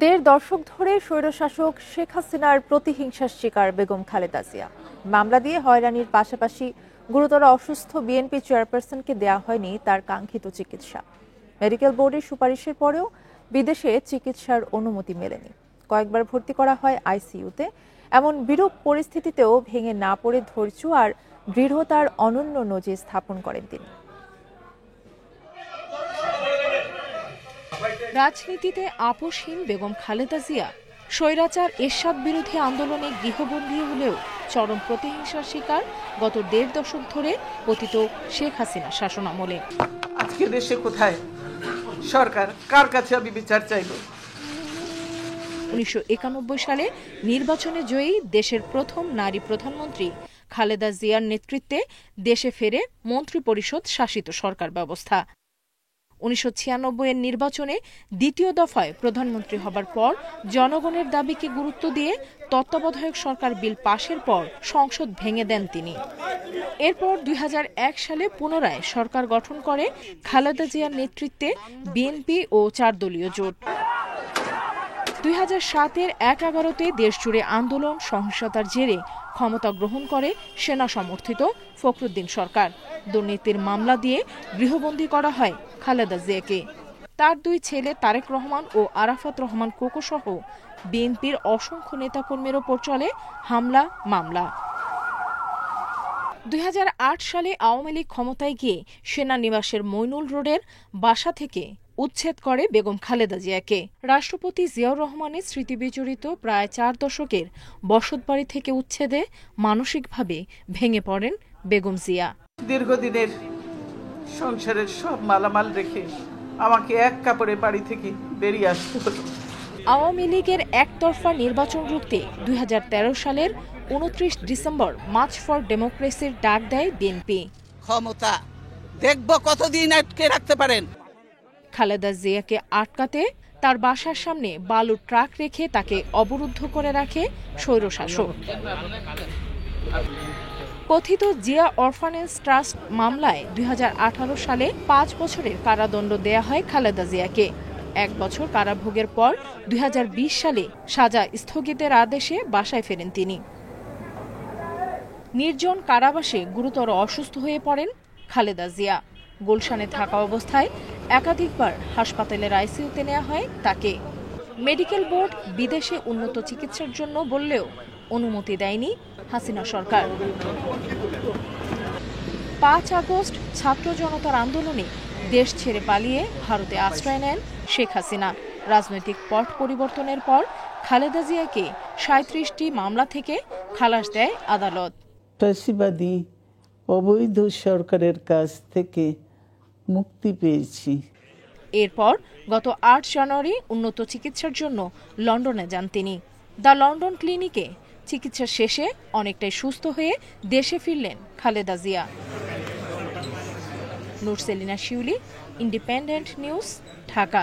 দেড় দশক ধরে স্বৈরশাসক শেখ হাসিনার প্রতিহিংসার শিকার বেগম খালেদা জিয়া। মামলা দিয়ে হয়রানির পাশাপাশি গুরুতর অসুস্থ বিএনপি চেয়ারপারসনকে দেয়া হয়নি তার কাঙ্ক্ষিত চিকিৎসা। মেডিকেল বোর্ডের সুপারিশের পরেও বিদেশে চিকিৎসার অনুমতি মেলেনি। কয়েকবার ভর্তি করা হয় আইসিইউতে। এমন বিরূপ পরিস্থিতিতেও ভেঙে না পড়ে ধৈর্য আর দৃঢ়তার অনন্য নজির স্থাপন করেন তিনি। রাজনীতিতে আপোষহীন বেগম খালেদা জিয়া স্বৈরাচার এরশাদ বিরোধী আন্দোলনে গৃহবন্দী হলেও চরম প্রতিহিংসার শিকার গত দেড় দশক ধরে পতিত শেখ হাসিনা শাসনামলে। আজকে দেশে কোথায় সরকার, কার কাছে আমি বিচার চাইব? 1991 সালে নির্বাচনে জয়ী দেশের প্রথম নারী প্রধানমন্ত্রী খালেদা জিয়ার নেতৃত্বে দেশে ফেরে মন্ত্রিপরিষদ শাসিত সরকার ব্যবস্থা। 1996 নির্বাচনে দ্বিতীয় দফায় প্রধানমন্ত্রী হবার পর জনগণের দাবিকে গুরুত্ব দিয়ে তত্ত্বাবধায়ক সরকার বিল পাশের পর সংসদ ভেঙে দেন তিনি। এরপর 2001 সালে পুনরায় সরকার গঠন করে খালেদা জিয়ার নেতৃত্বে বিএনপি ও 4 দলীয় জোট। 2007-এর 1/11-তে দেশজুড়ে আন্দোলন সহিংসতার জেরে ক্ষমতা গ্রহণ করে সেনা সমর্থিত ফখরুদ্দিন সরকার। দুর্নীতির মামলা দিয়ে গৃহবন্দী করা হয় খালেদা জিয়াকে। তার 2 ছেলে তারেক রহমান ও আরাফাত রহমান কোকো সহ বিএনপির অসংখ্য নেতাকর্মীর ওপর চলে হামলা মামলা। 2008 সালে আওয়ামী লীগ ক্ষমতায় গিয়ে সেনানিবাসের মইনুল রোডের বাসা থেকে উচ্ছেদ করে বেগম খালেদা জিয়াকে। রাষ্ট্রপতি জিয়াউর রহমানের স্মৃতিবিজড়িত প্রায় 4 দশকের বসতবাড়ি থেকে উচ্ছেদে মানসিকভাবে ভেঙে পড়েন বেগম জিয়া। দীর্ঘদিনের সংসারের সব মালামাল রেখে আমাকে এক কাপড়ে বাড়ি থেকে বেরিয়ে আসতে হলো। আওয়ামী লীগের একতরফা নির্বাচন রুখতে 2013 সালের 29 ডিসেম্বর মার্চ ফর ডেমোক্রেসির ডাক দেয় বিএনপি। ক্ষমতা দেখব কতদিন আটকে রাখতে পারেন। খালেদা জিয়াকে আটকাতে তার বাসার সামনে বালুর ট্রাক রেখে তাকে অবরুদ্ধ করে রাখে স্বৈরশাসক। কথিত জিয়া অরফানেজ ট্রাস্ট মামলায় 2018 সালে 5 বছরের কারাদণ্ড দেয়া হয় খালেদা জিয়াকে। 1 বছর কারাভোগের পর 2020 সালে সাজা স্থগিতের আদেশে বাসায় ফেরেন তিনি। নির্জন কারাবাসে গুরুতর অসুস্থ হয়ে পড়েন খালেদা জিয়া। গুলশানে থাকা অবস্থায় একাধিকবার হাসপাতালের আইসিইউতে নেওয়া হয় তাকে। মেডিকেল বোর্ড বিদেশে উন্নত চিকিৎসার জন্য বললেও অনুমতি দেয়নি হাসিনা সরকার। 5 আগস্ট ছাত্র জনতার আন্দোলনে দেশ ছেড়ে পালিয়ে ভারতে আশ্রয় নেন শেখ হাসিনা। রাজনৈতিক পট পরিবর্তনের পর খালেদা জিয়াকে 37টি মামলা থেকে খালাস দেয় আদালত। ফ্যাসিবাদী অবৈধ সরকারের কাছ থেকে মুক্তি পেয়েছি। এরপর গত 8 জানুয়ারি উন্নত চিকিৎসার জন্য লন্ডনে যান তিনি। দ্য লন্ডন ক্লিনিকে চিকিৎসা শেষে অনেকটাই সুস্থ হয়ে দেশে ফিরলেন খালেদা জিয়া। নুরসেলিনা শিউলি, ইন্ডিপেন্ডেন্ট নিউজ, ঢাকা।